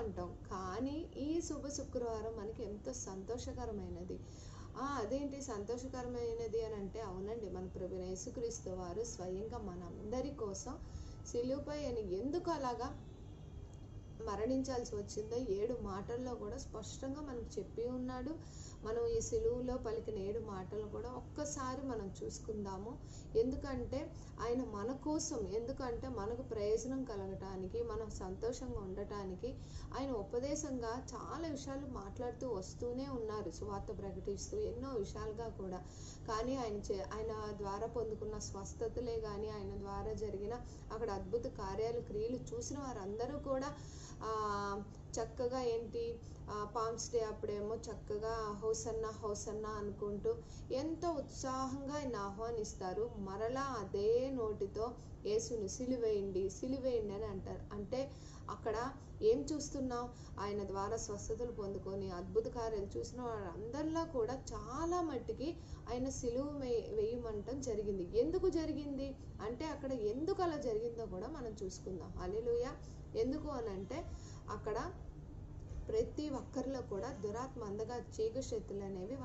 అంటాం. కానీ ఈ శుభ శుక్రవారం మనకి ఎంతో సంతోషకరమైనది. అదేంటి సంతోషకరమైనది అని అంటే, అవునండి, మన ప్రభువైన యేసుక్రీస్తు వారు స్వయంగా మనందరి కోసం సిలువపై అని ఎందుకు అలాగా మరణించాల్సి వచ్చిందో 7 మాటల్లో కూడా స్పష్టంగా మనకు చెప్పి ఉన్నాడు. మనం ఈ సిలువలో పలికిన 7 మాటలు కూడా ఒక్కసారి మనం చూసుకుందాము. ఎందుకంటే ఆయన మన కోసం, ఎందుకంటే మనకు ప్రయోజనం కలగటానికి, మనం సంతోషంగా ఉండటానికి ఆయన ఉపదేశంగా చాలా విషయాలు మాట్లాడుతూ వస్తూనే ఉన్నారు, సువార్త ప్రకటిస్తూ ఎన్నో విషయాలుగా కూడా. కానీ ఆయన ద్వారా పొందుకున్న స్వస్థతలే కానీ, ఆయన ద్వారా జరిగిన అక్కడ అద్భుత కార్యాలు, క్రియలు చూసిన వారందరూ కూడా చక్కగా పామ్స్ డే అప్పుడేమో చక్కగా హోసన్నా హోసన్నా అనుకుంటూ ఎంతో ఉత్సాహంగా ఆయన ఆహ్వానిస్తారు. మరలా అదే నోటితో యేసుని సిలువేయండి సిలువేయండి అని అంటారు. అంటే అక్కడ ఏం చూస్తున్నాం? ఆయన ద్వారా స్వస్థతలు పొందుకొని అద్భుత కార్యాలు చూసిన వారందరిలో కూడా చాలా మట్టికి ఆయన సిలువ వేయమంటం జరిగింది. ఎందుకు జరిగింది అంటే, అక్కడ ఎందుకు అలా జరిగిందో కూడా మనం చూసుకుందాం. హల్లెలూయా. ఎందుకు అని అంటే, అక్కడ ప్రతి ఒక్కరిలో కూడా దురాత్మ అందగా చీకటి శక్తులు అనేవి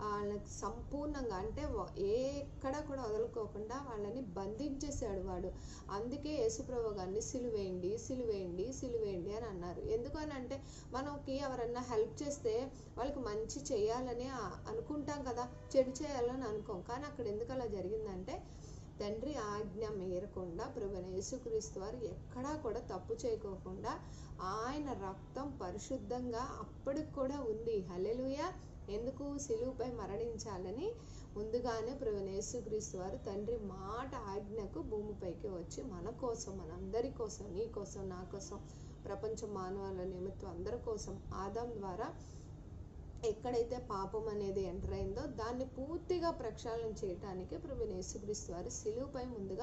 వాళ్ళకి సంపూర్ణంగా, అంటే ఎక్కడ కూడా వదులుకోకుండా వాళ్ళని బంధించేశాడు వాడు. అందుకే యేసుప్రభు గారిని సిలువేయండి సిలువేయండి సిలువేయండి అని అన్నారు. ఎందుకని అంటే, మనకి ఎవరన్నా హెల్ప్ చేస్తే వాళ్ళకి మంచి చేయాలని అనుకుంటాం కదా, చెడు చేయాలని అనుకోం. కానీ అక్కడ ఎందుకు అలా జరిగిందంటే, తండ్రి ఆజ్ఞ మేరకుండా ప్రభువైన యేసుక్రీస్తు వారు ఎక్కడా కూడా తప్పు చేయకోకుండా ఆయన రక్తం పరిశుద్ధంగా అప్పటికి కూడా ఉంది. హల్లెలూయా. ఎందుకు? సిలువపై మరణించాలని ముందుగానే ప్రభువైన యేసుక్రీస్తు వారు తండ్రి మాట ఆజ్ఞకు భూమిపైకి వచ్చి మన కోసం, మనందరి కోసం, నీ కోసం, నా కోసం, ప్రపంచ మానవాళి నిమిత్తం అందరి కోసం ఆదాం ద్వారా ఎక్కడైతే పాపం అనేది ఎంటర్ అయిందో దాన్ని పూర్తిగా ప్రక్షాళన చేయటానికి ప్రభువైన యేసుక్రీస్తు వారు సిలువపై ముందుగా